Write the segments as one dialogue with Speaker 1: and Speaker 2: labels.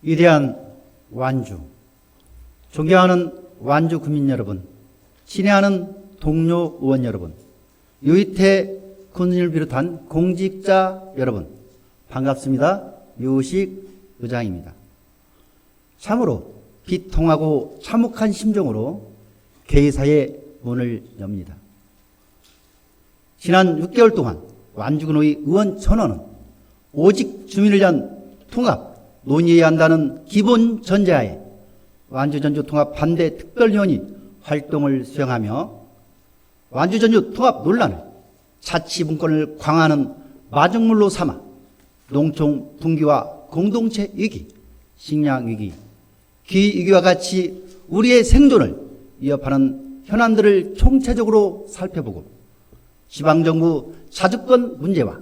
Speaker 1: 위대한 완주, 존경하는 완주 구민 여러분, 친애하는 동료 의원 여러분, 유이태 군인을 비롯한 공직자 여러분, 반갑습니다. 유식 의장입니다. 참으로 비통하고 참혹한 심정으로 개의사의 문을 엽니다. 지난 6개월 동안 완주군의 의원 전원은 오직 주민을 위한 통합, 논의해야 한다는 기본 전제하에 완주전주 통합 반대 특별위원이 활동을 수행하며 완주전주 통합 논란을 자치분권을 강화하는 마중물로 삼아 농촌 붕괴와 공동체 위기, 식량 위기, 기위기와 같이 우리의 생존을 위협하는 현안들을 총체적으로 살펴보고 지방정부 자주권 문제와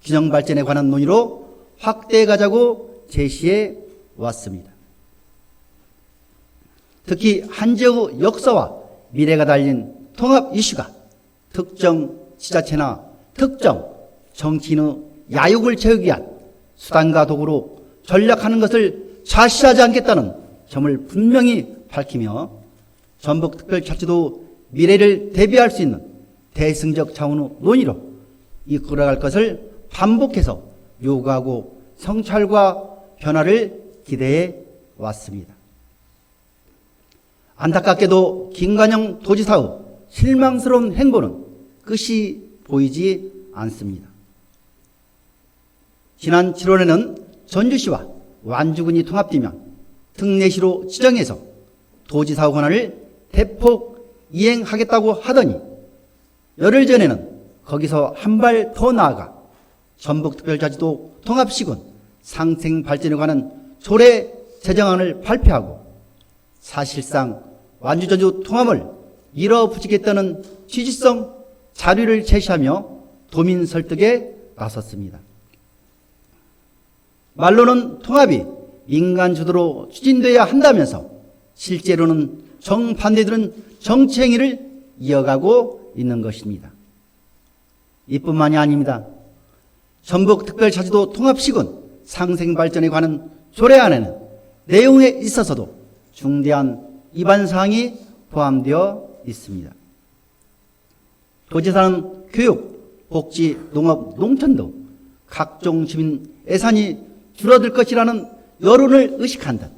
Speaker 1: 균형발전에 관한 논의로 확대해 가자고 제시해 왔습니다. 특히 한 지역의 역사와 미래가 달린 통합 이슈가 특정 지자체나 특정 정치인의 야욕을 채우기 위한 수단과 도구로 전략하는 것을 좌시하지 않겠다는 점을 분명히 밝히며 전북특별자치도 미래를 대비할 수 있는 대승적 차원의 논의로 이끌어갈 것을 반복해서 요구하고 성찰과 변화를 기대해 왔습니다. 안타깝게도 김관영 도지사의 실망스러운 행보는 끝이 보이지 않습니다. 지난 7월에는 전주시와 완주군이 통합되면 특례시로 지정해서 도지사 권한을 대폭 이행하겠다고 하더니 열흘 전에는 거기서 한 발 더 나아가 전북특별자치도 통합시군 상생 발전에 관한 조례 제정안을 발표하고 사실상 완주전주 통합을 밀어붙이겠다는 취지성 자료를 제시하며 도민 설득에 나섰습니다. 말로는 통합이 민간 주도로 추진돼야 한다면서 실제로는 정반대들은 정치 행위를 이어가고 있는 것입니다. 이뿐만이 아닙니다. 전북특별자치도 통합시군 상생발전에 관한 조례안에는 내용에 있어서도 중대한 위반 사항이 포함되어 있습니다. 도지사는 교육, 복지, 농업, 농촌 등 각종 시민 예산이 줄어들 것이라는 여론을 의식한 듯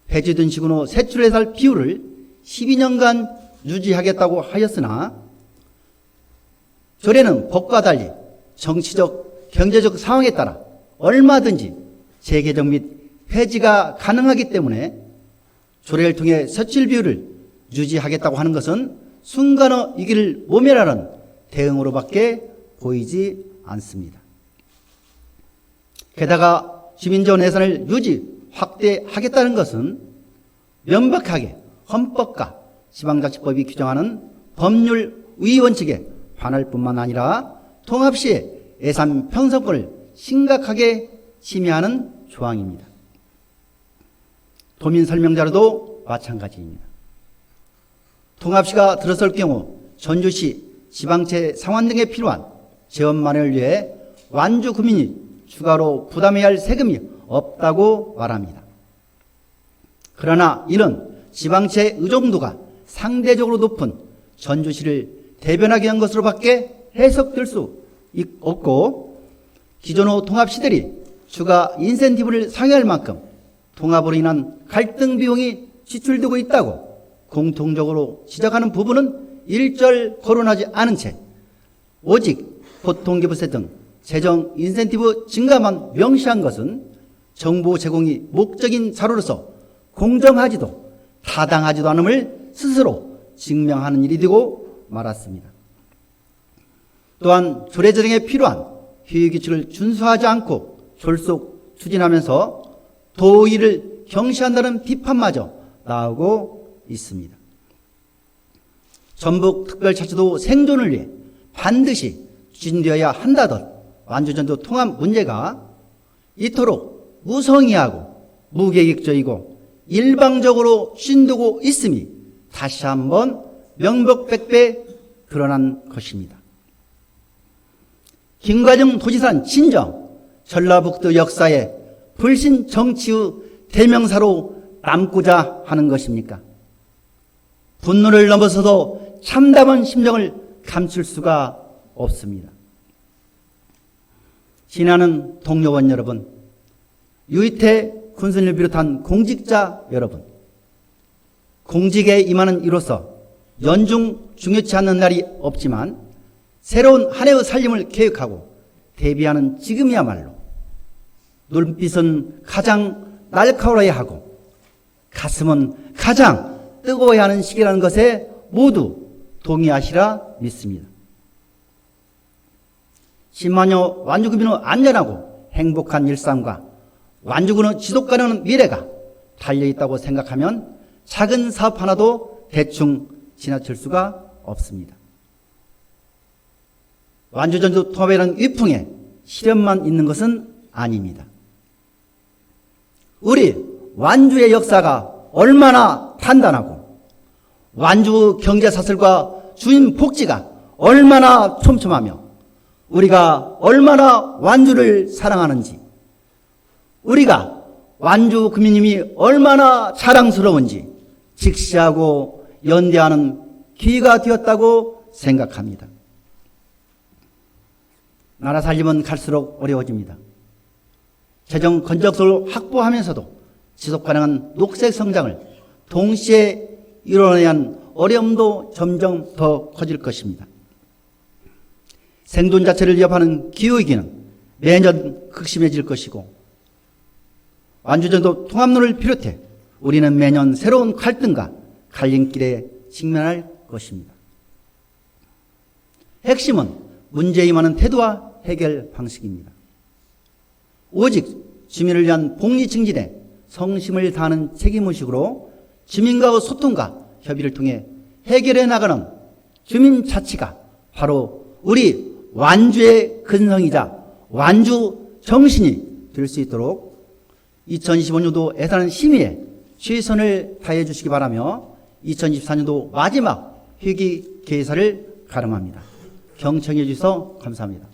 Speaker 1: 폐지된 시군의 세출예산 비율을 12년간 유지하겠다고 하였으나 조례는 법과 달리 정치적, 경제적 상황에 따라 얼마든지 재개정 및 폐지가 가능하기 때문에 조례를 통해 세출 비율을 유지하겠다고 하는 것은 순간의 위기를 모면하는 대응으로밖에 보이지 않습니다. 게다가 주민지원 예산을 유지, 확대하겠다는 것은 명백하게 헌법과 지방자치법이 규정하는 법률의 원칙에 반할 뿐만 아니라 통합시의 예산 편성권을 심각하게 침해하는 조항입니다. 도민 설명자로도 마찬가지입니다. 통합시가 들어설 경우 전주시 지방채 상환 등에 필요한 재원 마련을 위해 완주 구민이 추가로 부담해야 할 세금이 없다고 말합니다. 그러나 이는 지방채 의존도가 상대적으로 높은 전주시를 대변하기 위한 것으로밖에 해석될 수 없고 기존의 통합시들이 추가 인센티브를 상회할 만큼 통합으로 인한 갈등 비용이 지출되고 있다고 공통적으로 지적하는 부분은 일절 거론하지 않은 채 오직 보통기부세 등 재정 인센티브 증가만 명시한 것은 정보 제공이 목적인 자료로서 공정하지도 타당하지도 않음을 스스로 증명하는 일이 되고 말았습니다. 또한 조례 제정에 필요한 효율규칙을 준수하지 않고 졸속 추진하면서 도의를 경시한다는 비판마저 나오고 있습니다. 전북특별자치도 생존을 위해 반드시 추진되어야 한다던 완주전주 통합 문제가 이토록 무성의하고 무계획적이고 일방적으로 추진되고 있음이 다시 한번 명백백배 드러난 것입니다. 김관영 도지사는 진정 전라북도 역사에 불신 정치의 대명사로 남고자 하는 것입니까? 분노를 넘어서도 참담한 심정을 감출 수가 없습니다. 신하는 동료원 여러분, 유이태 군수님을 비롯한 공직자 여러분, 공직에 임하는 이로서 연중 중요치 않는 날이 없지만 새로운 한 해의 살림을 계획하고 대비하는 지금이야말로 눈빛은 가장 날카로워야 하고 가슴은 가장 뜨거워야 하는 시기라는 것에 모두 동의하시라 믿습니다. 10만여 완주군민의 안전하고 행복한 일상과 완주군의 지속가능한 미래가 달려있다고 생각하면 작은 사업 하나도 대충 지나칠 수가 없습니다. 완주전주 통합이라는 위풍에 실현만 있는 것은 아닙니다. 우리 완주의 역사가 얼마나 단단하고 완주 경제사슬과 주민 복지가 얼마나 촘촘하며 우리가 얼마나 완주를 사랑하는지, 우리가 완주 구민님이 얼마나 자랑스러운지 직시하고 연대하는 기회가 되었다고 생각합니다. 나라 살림은 갈수록 어려워집니다. 재정 건전성을 확보하면서도 지속가능한 녹색 성장을 동시에 이뤄내야 하는 어려움도 점점 더 커질 것입니다. 생존 자체를 위협하는 기후위기는 매년 극심해질 것이고 완주전도 통합론을 비롯해 우리는 매년 새로운 갈등과 갈림길에 직면할 것입니다. 핵심은 문제에 임하는 태도와 해결 방식입니다. 오직 주민을 위한 복리 증진에 성심을 다하는 책임의식으로 주민과의 소통과 협의를 통해 해결해 나가는 주민 자치가 바로 우리 완주의 근성이자 완주 정신이 될 수 있도록 2025년도 애타는 심의에 최선을 다해 주시기 바라며 2024년도 마지막 회기 개사를 가름합니다. 경청해 주셔서 감사합니다.